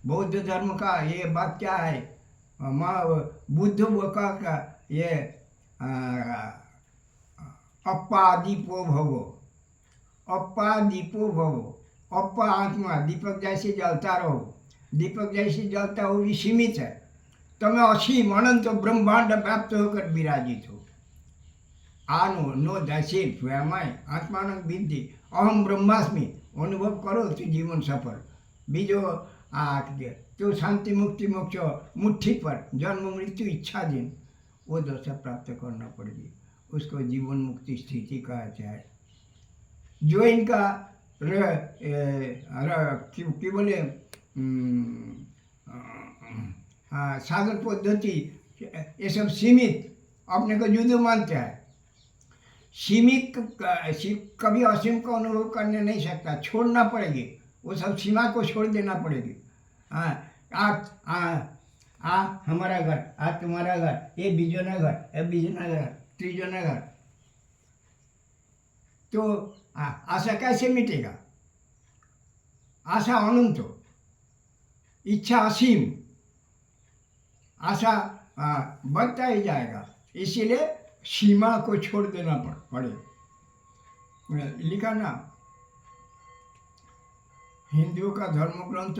बौद्ध धर्म का ये बात क्या है, बुद्ध का ये अप्पादीपो भवो, अप्पादीपो भवो, अप्पा आत्मा दीपक जैसे जलता रहो, दीपक जैसे जलता हो भी सीमित है, તમે અસીમ અનંત બ્રહ્માંડ વ્યાપ્ત હોकर विराजित हो। આનો નો દશેલ્ફ વેમાય આત્માનંદ વિદ્ધિ અહમ બ્રહ્માસ્મિ અનુભવ કરો તો जीवन सफल। बीजो तो शांति मुक्ति मोक्ष मुट्ठी पर जन्म मृत्यु इच्छाधीन वो दशा प्राप्त करना पड़ेगी, उसको जीवन मुक्ति स्थिति कहा जाए। जो इनका कि बोले साधन पद्धति ये सब सीमित अपने को जुदा मानते हैं। सीमित कभी असीम का अनुभव करने नहीं सकता, छोड़ना पड़ेगी, वो सब सीमा को छोड़ देना पड़ेगी। हमारा घर, तुम्हारा घर, ये बीजोना घर, ये बीजना घर, त्रिजोना घर, तो आशा कैसे मिटेगा? आशा अनंत, इच्छा असीम, आशा बढ़ता ही जाएगा, इसीलिए सीमा को छोड़ देना पड़े। लिखा ना, हिंदुओं का धर्म ग्रंथ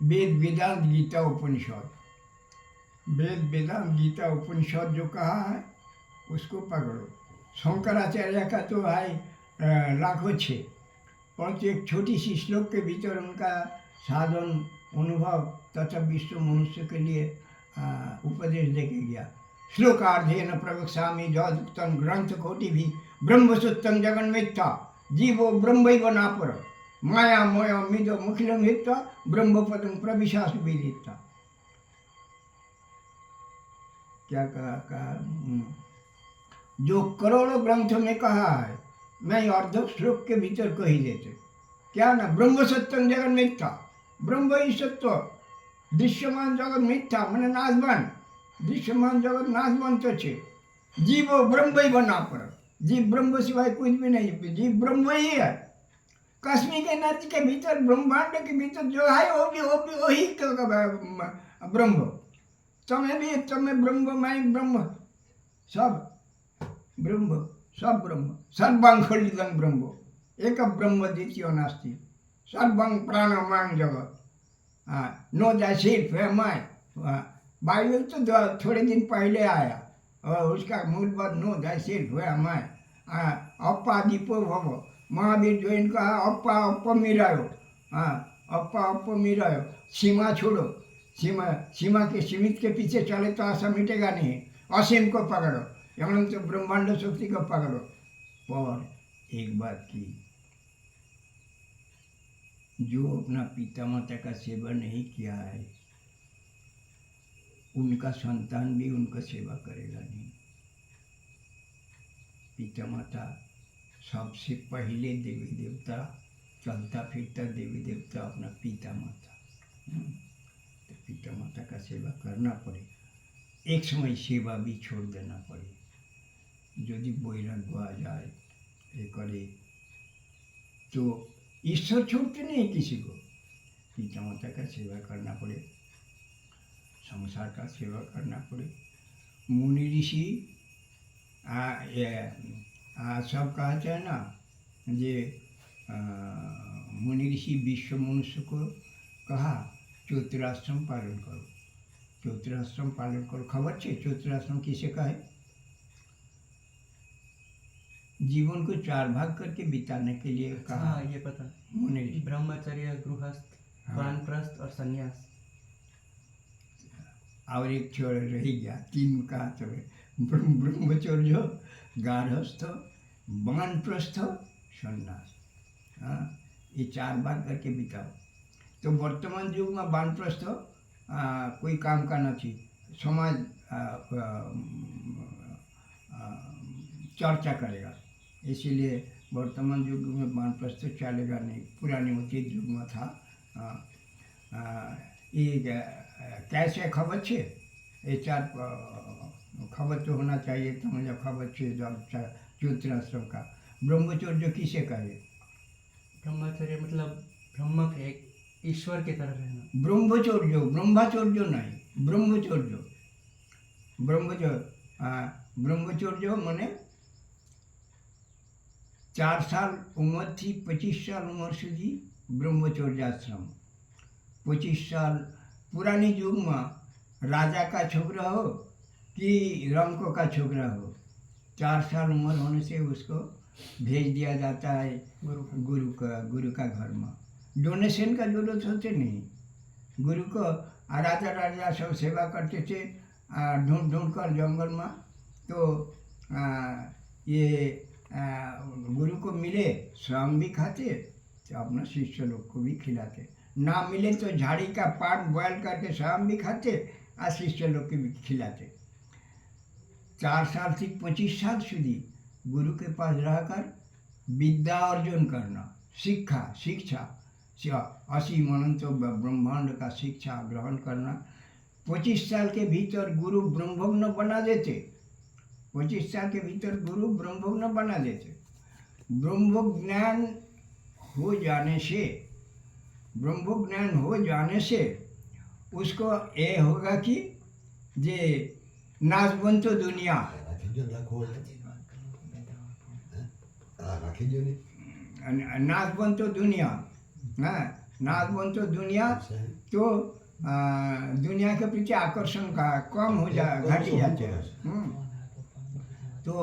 वेद वेदांत गीता उपनिषद, वेद वेदांत गीता उपनिषद जो कहा है उसको पकड़ो। शंकराचार्य का तो है लाखों छे, परंतु एक छोटी सी श्लोक के भीतर उनका साधन अनुभव तथा विश्व मनुष्य के लिए उपदेश देके गया। श्लोकार्धेन प्रवक्ष्यामि यदुक्तं ग्रंथ कोटि भी ब्रह्मसूत्रं जगन मिथ्या जीवो ब्रह्मैव नापर माया मोय मिदो मुखिलं हित्वा ब्रह्मपदं प्रविशासु विदित्वा। क्या कहा? जो करोड़ों ग्रंथों में कहा है, मैं अर्ध श्लोक के भीतर कही देते। क्या ना, ब्रह्मसत्यं जगन मिथ्या, ब्रह्म ही सत्य, दृश्यमान जगत मिथ्या मैंने नाशवान, दृश्यमान जगत नाशवान तो छे, जीव ब्रह्म ही बना पर, जीव ब्रह्म सिवाय कुछ भी नहीं, जीव ब्रह्म ही है। कश्मीर के नदी के भीतर ब्रह्मांड के भीतर जो है वो भी वही ब्रह्म। तुम्हें भी, तुम्हें ब्रह्म, मैं ब्रह्म, सब ब्रह्म, सब ब्रह्म, सर्वं खलिदं ब्रह्म, एक ब्रह्म द्वितीय नास्ति, सर्वं प्राणमय जगत। नो दैट माय बाइबल तो थोड़े दिन पहले आया और उसका मूल बात नो दैट माय अप्पा दीपो भव। महावीर जो इनका अप्पा अप्पा मिरायो, अप्पा अप्पा मिरायो, सीमा छोड़ो, सीमा के सीमित के पीछे चले तो आशा मिटेगा नहीं। असीम को पकड़ो, अनंत ब्रह्मांड शक्ति को पकड़ो। पर एक बात की, जो अपना पिता माता का सेवा नहीं किया है उनका संतान भी उनका सेवा करेगा नहीं। पिता माता सबसे पहले देवी देवता, चलता फिरता देवी देवता अपना पिता माता। तो पिता माता का सेवा करना पड़े, एक समय सेवा भी छोड़ देना पड़े। यदि वैराग्य आ जाए ये करे तो ईश्वर छोड़ते नहीं किसी को। पिता माता का सेवा करना पड़े, संसार का सेवा करना पड़े। मुनि ऋषि सब कहते हैं ना, ये मुनि ऋषि विश्व मनुष्य को कहा चौत्राश्रम पालन करो, चौत्राश्रम पालन करो। खबर छे चौत्राश्रम किसे कहे? जीवन को 4 भाग करके बिताने के लिए कहा। हाँ, ये पता। मुनि ब्रह्मचर्य, गृहस्थ, वानप्रस्थ और संन्यास। और एक छोड़ रही गया, 3 कहा तो ब्रह्मचर्य, गार्हस्थ, वानप्रस्थ, संन्यास। ये 4 भाग करके बिताओ। तो वर्तमान युग में वानप्रस्थ कोई काम का नहीं, समाज चर्चा करेगा, इसीलिए वर्तमान युग में वानप्रस्थ चलेगा नहीं। पुराने अतीत युग में था। ये कैसे खबर छे? ये 4 खबर तो होना चाहिए। तो मुझे खबर छे चौत्राश्रम का। ब्रह्मचर्य किसे कहे? ब्रह्मचर्य मतलब ब्रह्म के ईश्वर की तरह रहना। ब्रह्मचर्य नहीं, ब्रह्मचर्य। ब्रह्मचर्य माने 4 साल उम्र थी 25 साल उम्र सुधी ब्रह्मचर्याश्रम। 25 साल पुरानी युग में राजा का छोकरा हो कि रंको का छोकरा हो, 4 साल उम्र होने से उसको भेज दिया जाता है गुरु का घर में। डोनेशन का जरूरत होते नहीं। गुरु को राजा सब सेवा करते थे ढूंढ कर जंगल में। तो ये गुरु को मिले स्वयं भी खाते, तो अपना शिष्य लोग को भी खिलाते। ना मिले तो झाड़ी का पात बॉयल करके स्वयं भी खाते और शिष्य लोग को भी खिलाते। 4 साल से 25 साल सुधी गुरु के पास रहकर विद्या अर्जन करना, शिक्षा 80 अनंत ब्रह्मांड का शिक्षा ग्रहण करना। 25 साल के भीतर गुरु ब्रह्मज्ञ बना देते। 25 साल के भीतर गुरु ब्रह्मज्ञ बना देते। ब्रह्म ज्ञान हो जाने से उसको ये होगा कि जे नाचबंतो दुनिया नाचबंतो दुनिया तो दुनिया के प्रति आकर्षण का कम हो घट जाते हैं। तो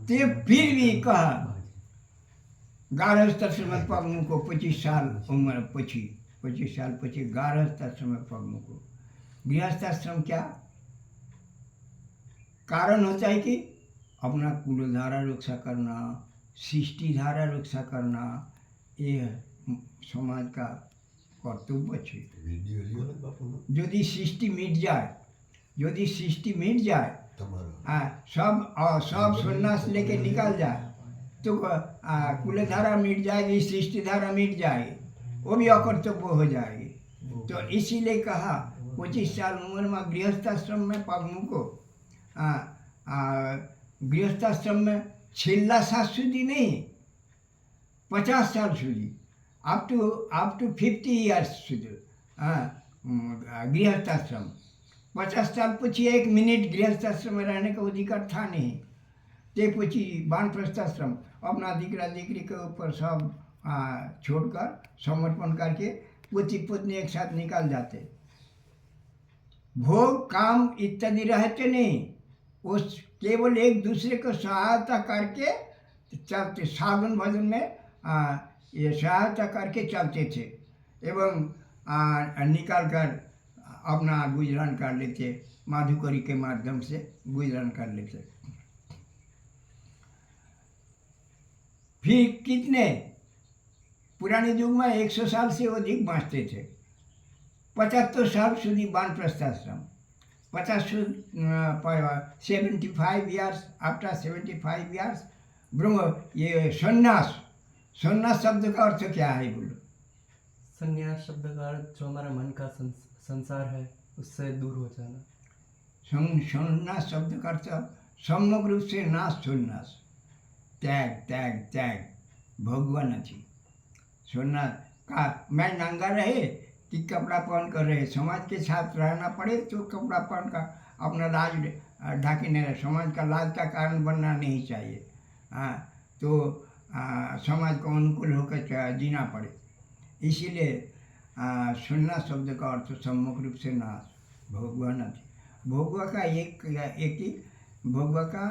ते फिर भी कहा गारहस्थाश्रम में पग मूको 25 साल उम्र 25 साल पची गारहस्थाश्रम में पग मूको। गृहस्थाश्रम क्या कारण होता है कि अपना कुलधारा रक्षा करना, सृष्टि धारा रक्षा करना, ये समाज का कर्तव्य है। यदि सृष्टि मिट जाए सब सन्यास लेके निकल जाए तो कुलधारा मिट जाएगी, सृष्टि धारा मिट जाएगी, वो भी अकर्तव्य हो जाएगी। तो इसीलिए कहा 25 साल उम्र में गृहस्थाश्रम में पग मूको। गृहस्थाश्रम में छिल्ला साल सुधी नहीं, 50 साल सुधी अप टू 50 ईयर्स सुधी गृहस्थाश्रम। 50 साल पची 1 मिनट गृहस्थाश्रम में रहने का अधिकार था नहीं। ते पची वानप्रस्थाश्रम अपना दीकरा दीकरी के ऊपर सब छोड़कर समर्पण करके पति पत्नी एक साथ निकल जाते। भोग काम इत्यादि रहते नहीं, उस केवल एक दूसरे को सहायता करके चलते। साधन भजन में ये सहायता करके चलते थे एवं निकाल कर अपना गुजरान कर लेते, माधुकरी के माध्यम से गुजरान कर लेते। फिर कितने पुराने युग में 100 साल से अधिक बाँचते थे। 75 साल सुधी वानप्रस्थाश्रम, 75 ईयर्स आफ्टर 75 ईयर्स ब्रह्म। ये सन्यास शब्द का अर्थ क्या है बोलो? संन्यास शब्द का अर्थ जो हमारा मन का संसार है उससे दूर हो जाना। सन्यास शब्द का अर्थ सम्यक रूप से नाश, सन्यास त्याग भगवान अच्छी। सन्यास का मैं नंगा रहे कि कपड़ा पहन कर रहे, समाज के साथ रहना पड़े तो कपड़ा पहन कर अपना लाज ढाके नहीं रहे। समाज का लाज का कारण बनना नहीं चाहिए। तो समाज को अनुकूल होकर जीना पड़े। इसीलिए सन्यास शब्द का अर्थ सम्मुख रूप से नाश, भगवान अच्छी। भोगवा का एक ही भोगवा का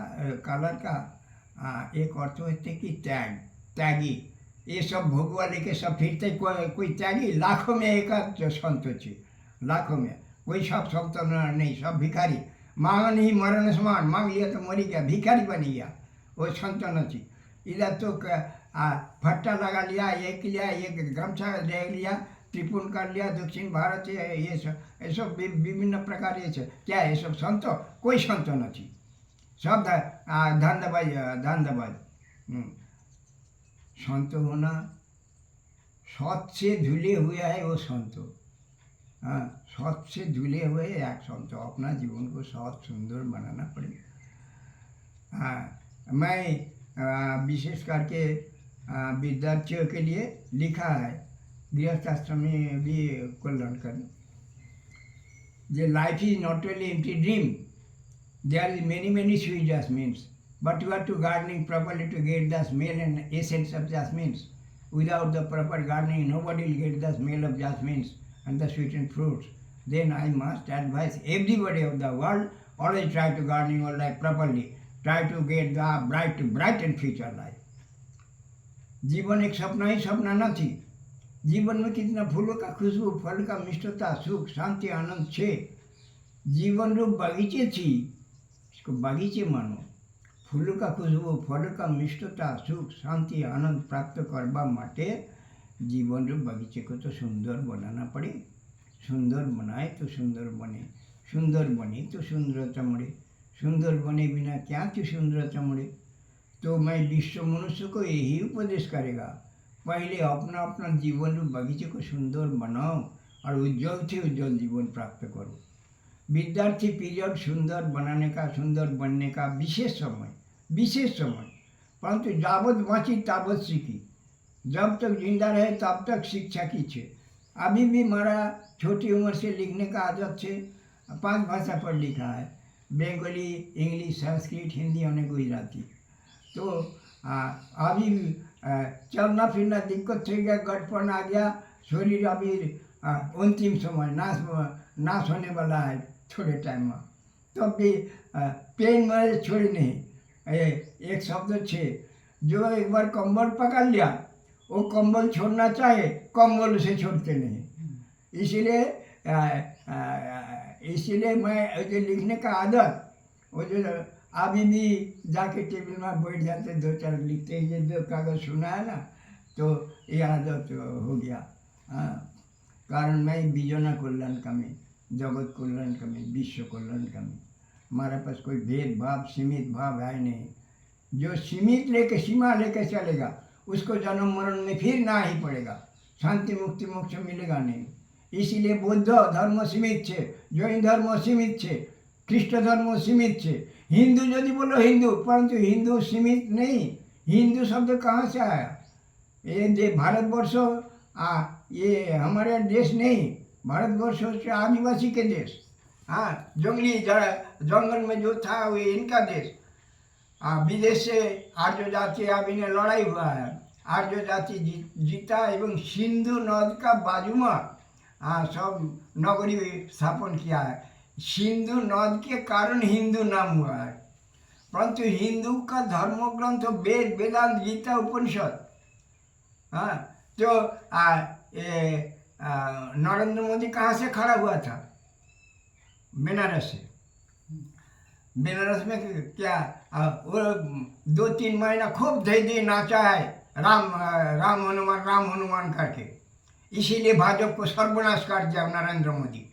कलर का एक अर्थ होते कि त्यागी। ये सब भोगवा लेके सब फिरते, कोई त्यागी लाखों में एक संत अच्छी, लाखों में कोई सब संत नहीं, सब भिखारी। मांगा नहीं मरण समान, मांग लिया तो मरी गया, भिखारी बन गया, वो संत नहीं। इधर तो फट्टा लगा लिया, एक गमछा ले लिया, त्रिपुण कर लिया, दक्षिण भारत ये सब विभिन्न प्रकार ये क्या है, सब संत? कोई संत नहीं, सब धंधबाज। संत होना सत से धुले हुए है वो संत। सत से धुले हुए एक संत। अपना जीवन को सत सुंदर बनाना पड़ेगा। मैं विशेष करके विद्यार्थियों के लिए लिखा है गृहस्थ आश्रम में भी कल्याणकारी. The life is not only empty dream. There is many sweet jasmines. But you have to gardening properly to get the smell and essence of jasmines. Without the proper gardening, nobody will get the smell of jasmines and the sweetened fruits. Then I must advise everybody of the world, always try to gardening your life properly. Try to get the bright and future life. जीवन एक सपना ही सपना નથી. जीवन में कितना फूलों का खुशबू, फल का मिष्टता, सुख, शांति, आनंद छे. जीवन रूप बगीचे थी, इसको बगीचे मानो. फूलों का खुशबू, फल का मिष्टता, सुख, शांति, आनंद प्राप्त करवा माटे जीवन रूप बगीचे को तो सुंदर बनाना पड़े. सुंदर बनाए तो सुंदर बने, सुंदर बने तो सुंदरता मिले, सुंदर बने बिना क्या की सुंदरता मिले. तो मैं विश्व मनुष्य को यही उपदेश करेगा, पहले अपना अपना जीवन रूप बगीचे को सुंदर बनाओ और उज्जवल से उज्जवल जीवन प्राप्त करो. विद्यार्थी पीरियड सुंदर बनाने का, सुंदर बनने का विशेष समय. परंतु जावत बाँची तावत सीखी. जब तक जिंदा रहे तब तक शिक्षा की छे. अभी भी हमारा छोटी उम्र से लिखने का आदत से 5 भाषा पढ़ लिखा है, बंगाली, इंग्लिश, संस्कृत, हिंदी और गुजराती. तो अभी चलना फिरना दिक्कत हो गया, गठपन आ गया, शरीर अभी अंतिम समय नाश होने वाला है थोड़े टाइम में. तो भी पेन में छोड़ी नहीं. एक शब्द छे, जो एक बार कंबल पकड़ लिया वो कंबल छोड़ना चाहे, कंबल से छोड़ते नहीं. इसीलिए मैं जो लिखने का आदत, वो जो अभी भी जाके टेबल में बैठ जाते 2-4 लिखते. ये 2 कागज सुना है ना, तो ये आदत हो गया. कारण मैं बिजोना कल्याण कमी, जगत कल्याण कमी, विश्व कल्याण कमी. हमारे पास कोई भेदभाव, सीमित भाव है नहीं. जो सीमित लेके, सीमा लेके चलेगा उसको जन्म मरण में फिर ना ही पड़ेगा, शांति मुक्ति मोक्ष मिलेगा नहीं. इसीलिए बौद्ध धर्म सीमित है, जैन धर्म सीमित है, ख्रीष्ट धर्म सीमित है. हिंदू यदि बोलो हिंदू, परंतु हिंदू सीमित नहीं. हिंदू शब्द कहाँ से आया? ये भारतवर्ष ये हमारे देश नहीं, भारतवर्ष से आदिवासी के देश. हाँ, जंगली जंगल में जो था वो इनका देश. विदेश से आर्य जाति अभी ने लड़ाई हुआ है, आर्य जाति जीता एवं सिंधु नद का बाजू में सब नगरी स्थापन किया है. सिंधु नद के कारण हिंदू नाम हुआ है. परंतु हिंदू का धर्म ग्रंथ वेद, वेदांत, गीता, उपनिषद. हाँ, तो नरेंद्र मोदी कहाँ से खड़ा हुआ था? बनारस से. बनारस में क्या वो 2-3 महीना खूब धै नाचा है, राम हनुमान करके. इसीलिए भाजपा को सर्वनाश कर दिया नरेंद्र मोदी.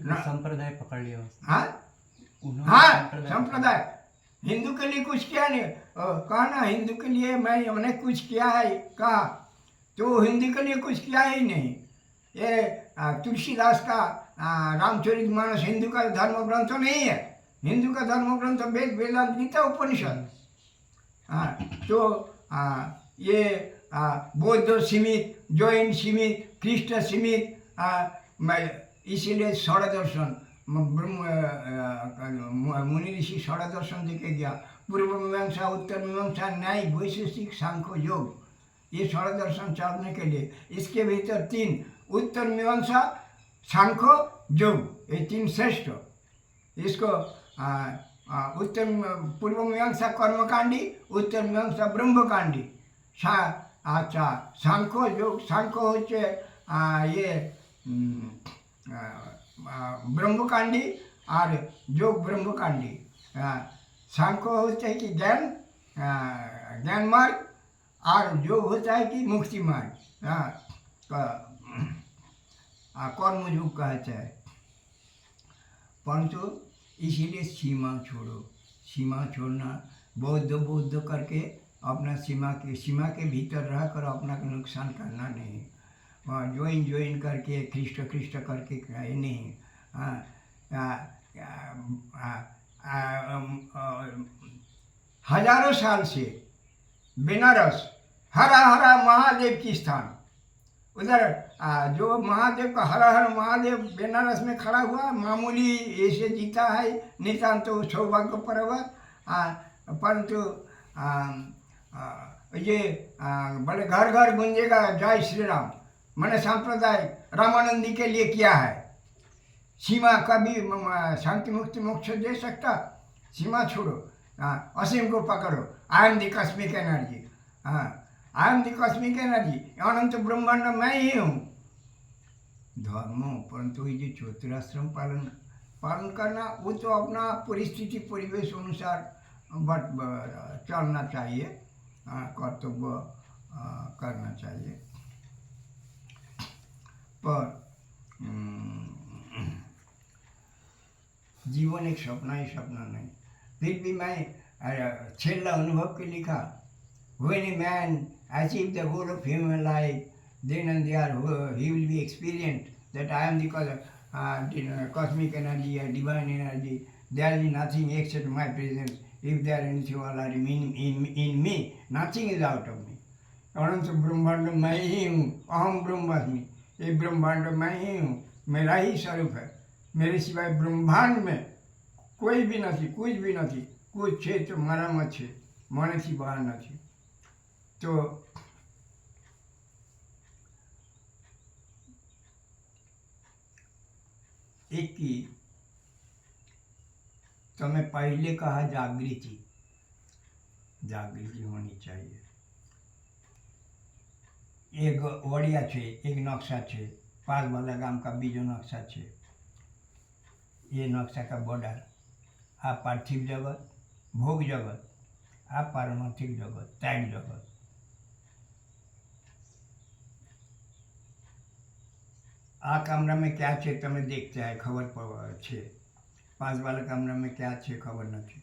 संप्रदाय पकड़ लिया. हाँ, संप्रदाय. हिंदू के लिए कुछ किया नहीं. कहा ना, हिंदू के लिए मैंने कुछ किया है कहा, तो हिंदू के लिए कुछ किया ही नहीं. ये तुलसीदास का रामचरितमानस हिंदू का धर्म ग्रंथ नहीं है. हिंदू का धर्म ग्रंथ वेद, वेदांत, गीता, उपनिषद. तो ये बौद्ध सीमित, जैन सीमित, ख्रीष्ट सीमित. इसीलिए षडदर्शन, मुनि ऋषि षडदर्शन देके गया. पूर्व मीमांसा, उत्तर मीमांसा, न्याय, वैशेषिक, सांख्य, योग, ये षडदर्शन चलने के लिए. इसके भीतर 3, उत्तर मीमांसा, सांख्य, योग, ये 3 श्रेष्ठ. इसको उत्तर पूर्व मीमांसा कर्मकांडी, उत्तर मीमांसा ब्रह्मकांडी. अच्छा, सांख्य योग, सांख्य होचे ये ब्रह्मकांडी और योग ब्रह्मकांडी. सांख्य होता है कि ज्ञान मार्ग, और योग होता है कि मुक्ति मार्ग. कर्म योग कहते हैं. परंतु इसीलिए सीमा छोड़ो. सीमा छोड़ना, बौद्ध करके अपना सीमा के भीतर रह कर अपना को नुकसान करना नहीं. ज्वाइन करके ख्रीष्ट करके नहीं. हजारों साल से बनारस हरा महादेव की स्थान, उधर जो महादेव का हर हर महादेव बेनारस में खड़ा हुआ, मामूली ऐसे जीता है नितांत तो सौभाग्य पर्वत। परंतु ये बड़े घर घर गूंजेगा जय श्री राम। मैंने सांप्रदाय रामानंदी के लिए किया है। सीमा कभी शांति मुक्ति मोक्ष दे सकता? सीमा छोड़ो, असीम को पकड़ो। I am the cosmic energy. I am the cosmic energy. अनंत ब्रह्मांड मैं ही हूँ। धर्म, परंतु ये जो चतुराश्रम पालन करना, वो तो अपना परिस्थिति परिवेश अनुसार चलना चाहिए, कर्तव्य करना चाहिए। पर जीवन एक सपना ही सपना नहीं। फिर भी मैं छेल्ला अनुभव के लिखा, when a man achieve the goal of human life, then and there he will be experienced that I am the cosmic energy or divine energy. There is nothing except my presence. If there is anything already in me, nothing is out of me. अनंत ब्रह्मांड मैं ही हूँ, अहम ब्रह्मास्मि। ये ब्रह्मांड मैं ही हूँ, मेरा ही स्वरूप है। मेरे सिवाय ब्रह्मांड में कोई भी नहीं, कुछ भी नहीं। कुछ છે તો મારામાં છે, મનથી બહાર નથી। તો एक की तो मैं पहले कहा जागृति होनी चाहिए। एक वड़िया છે, एक नक्शा છે, पास वाला गांव का बीजो नक्शा છે। ये नक्शा का बॉर्डर आ पार्थिव जगत, भोग जगत, आ पारमार्थिक जगत, त्याग जगत। आ कमरा में क्या છે તમે देखते हैं, खबर છે। पास वाला कमरा में क्या છે खबर नहीं।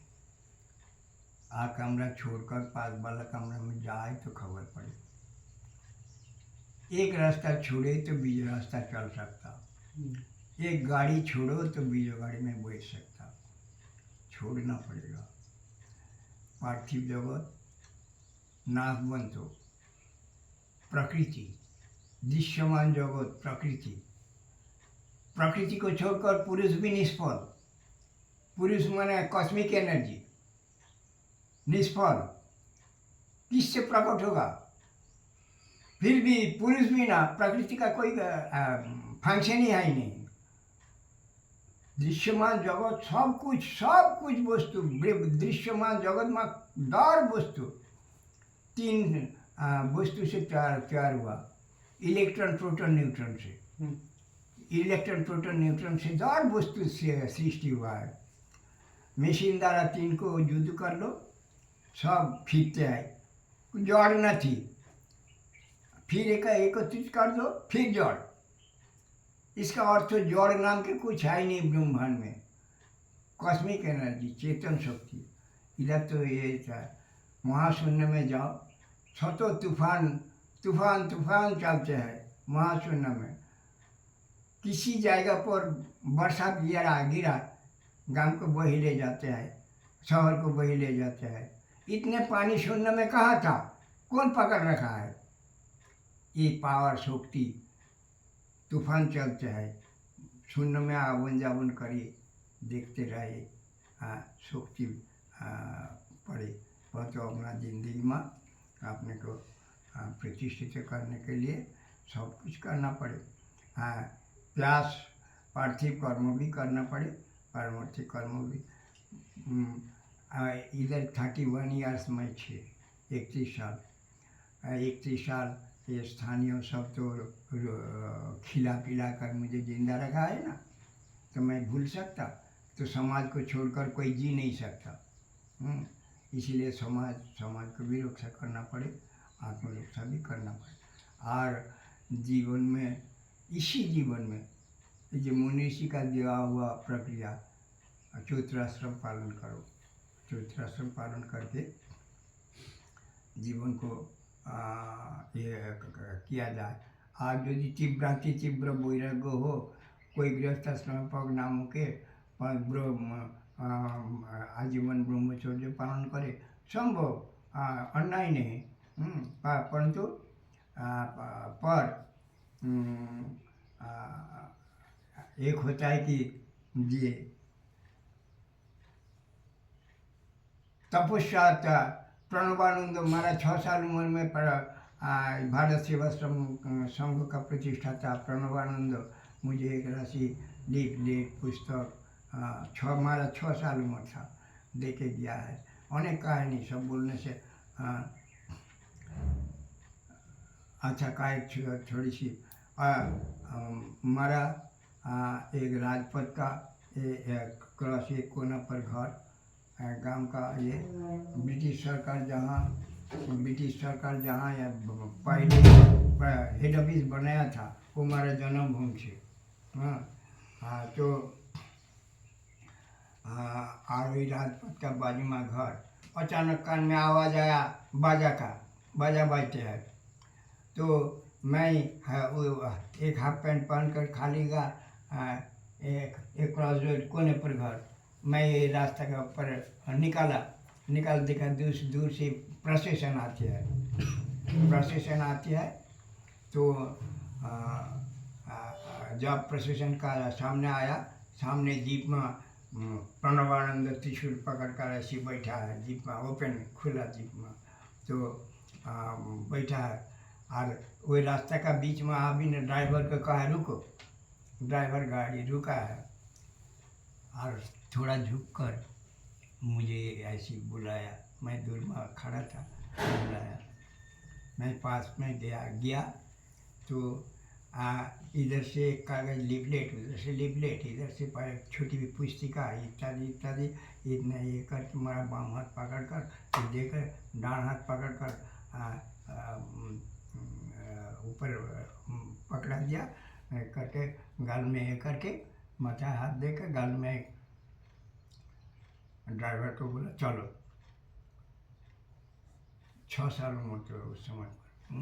आ कमरा छोड़कर पास वाला कमरा में जाए तो खबर पड़े। एक रास्ता छोड़े तो बीजो रास्ता चल सकता। एक गाड़ी छोड़ो तो बीजो गाड़ी में बैठ सकता। छोड़ना पड़ेगा। पार्थिव जगत नाशवंत, प्रकृति दृश्यमान जगत, प्रकृति को छोड़कर पुरुष भी निष्फल। पुरुष माने कॉस्मिक एनर्जी निष्फल, किससे प्रकट होगा? फिर भी पुरुष भी ना, प्रकृति का कोई फंक्शन ही है नहीं। दृश्यमान जगत सब कुछ वस्तु, दृश्यमान जगत में दर वस्तु तीन वस्तु से तैयार हुआ। इलेक्ट्रॉन, प्रोटॉन, न्यूट्रॉन से। इलेक्ट्रॉन, प्रोटॉन, न्यूट्रॉन से दर वस्तु से सृष्टि हुआ है। मशीन द्वारा तीन को युद्ध कर लो, सब फिरते है, जड़ न थी। फिर एकत्रित कर दो, फिर जड़। इसका अर्थ जड़ नाम के कुछ है ही नहीं ब्रह्मांड में। कॉस्मिक एनर्जी, चेतन शक्ति। इधर तो ये था, महाशून्य में जाओ, छतो तूफान चलते हैं महाशून्य में। किसी जगह पर बरसात गिरा, गांव को बही ले जाते हैं, शहर को बही ले जाते हैं। इतने पानी शून्य में कहाँ था? कौन पकड़ रखा है? ये पावर शक्ति, तूफान चलते हैं, शून्य में आवन जावन करिए, देखते रहे, शक्ति पड़े। वह तो अपना जिंदगी में अपने को प्रतिष्ठित करने के लिए सब कुछ करना पड़े। प्लस पार्थिव कर्म भी करना पड़े, पारमार्थिक कर्म भी। इधर 31 ईयर्स में छे, 31 साल ये स्थानीय सब तो खिला पिला कर मुझे जिंदा रखा है ना, तो मैं भूल सकता? तो समाज को छोड़कर कोई जी नहीं सकता। इसीलिए समाज को भी रक्षा करना पड़े, आत्मरक्षा भी करना पड़े। और जीवन में, इसी जीवन में जो मुनीषी का दिया हुआ प्रक्रिया, चतुराश्रम पालन करो। चतुराश्रम पालन करके जीवन को ये किया जाए। आज यदि तीव्र वैराग्य हो, कोई गृहस्थाश्रम पग ना मुके, आजीवन ब्रह्मचर्य पालन करे, संभव, अन्याय नहीं। परंतु पर हम्म, आ, एक होता है कि ये तपस्या प्रणवानंद हमारा 6 साल उम्र में भारत सेवा संघ का प्रतिष्ठाता प्रणवानंद मुझे एक राशि लीफलेट पुस्तक हमारा 6 साल उम्र था दे के गया है। अनेक कहानी सब बोलने से अच्छा का एक थोड़ी सी हमारा एक राजपथ का क्रॉस एक कोना पर घर गांव का ये ब्रिटिश सरकार जहाँ या पहले हेड ऑफिस बनाया था वो हमारा जन्मभूमि से। हाँ तो आरवी राजपथ का बाजू में घर। अचानक कान में आवाज़ आया बाजा बजते हैं। तो मैं एक हाफ पैंट पहन कर खाली का एक क्रॉस रोड कोने पर घर। मैं ये रास्ता के ऊपर निकाल देखा दूर से प्रोसेशन आती है। तो जब प्रोसेशन का सामने आया, सामने जीप में प्रणवानंद त्रिशूल पकड़ कर ऐसे बैठा है जीप में, ओपन खुला जीप में। तो बैठा है और वही रास्ता का बीच में अभी ने ड्राइवर को कहा रुको। ड्राइवर गाड़ी रुका है और थोड़ा झुककर मुझे ऐसे बुलाया। मैं दूर में खड़ा था, बुलाया। मैं पास में गया तो इधर से कागज लिपलेट, उधर से लिपलेट, इधर से छोटी भी पुस्तिका इत्यादि इत्यादि इतना ये करके मेरा बाम हाथ पकड़ कर देकर डान हाथ पकड़ कर ऊपर पकड़ा दिया करके गाल में ये करके माथा हाथ देकर गाल में ड्राइवर को बोला चलो। 6 साल उम्र तो उस समय पर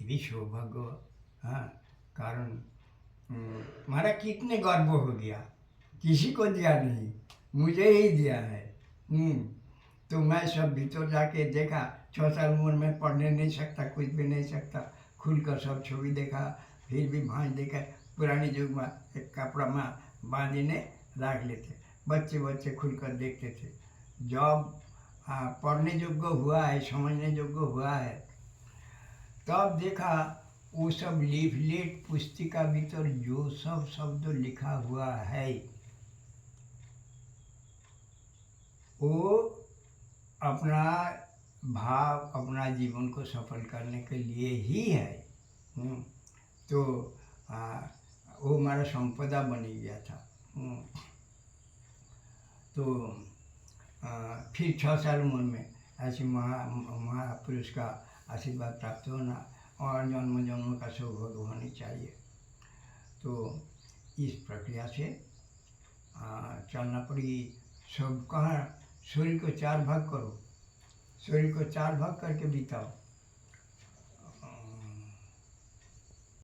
ये भी सौभाग्य। हाँ कारण हमारा कितने गर्व हो गया, किसी को दिया नहीं, मुझे ही दिया है। तो मैं सब भीतर जाके देखा। 6 साल उम्र में पढ़ने नहीं सकता, कुछ भी नहीं सकता, खुलकर सब छवि देखा। फिर भी भांज देखा। पुराने युग में एक कपड़ा में बांधने रख लेते, बच्चे खुलकर देखते थे। जब पढ़ने योग्य हुआ है, समझने योग्य हुआ है, तब देखा वो सब लीफलेट पुस्तिका भीतर जो सब शब्द लिखा हुआ है वो अपना भाव, अपना जीवन को सफल करने के लिए ही है। तो वो हमारा संपदा बनी गया था। तो फिर 6 साल उम्र में ऐसे महापुरुष का आशीर्वाद प्राप्त होना और जन्म का सौभाग्य होनी चाहिए। तो इस प्रक्रिया से चलना पड़ेगी। सब कहाँ शरीर को 4 भाग करो, शरीर को 4 भाग करके बिताओ।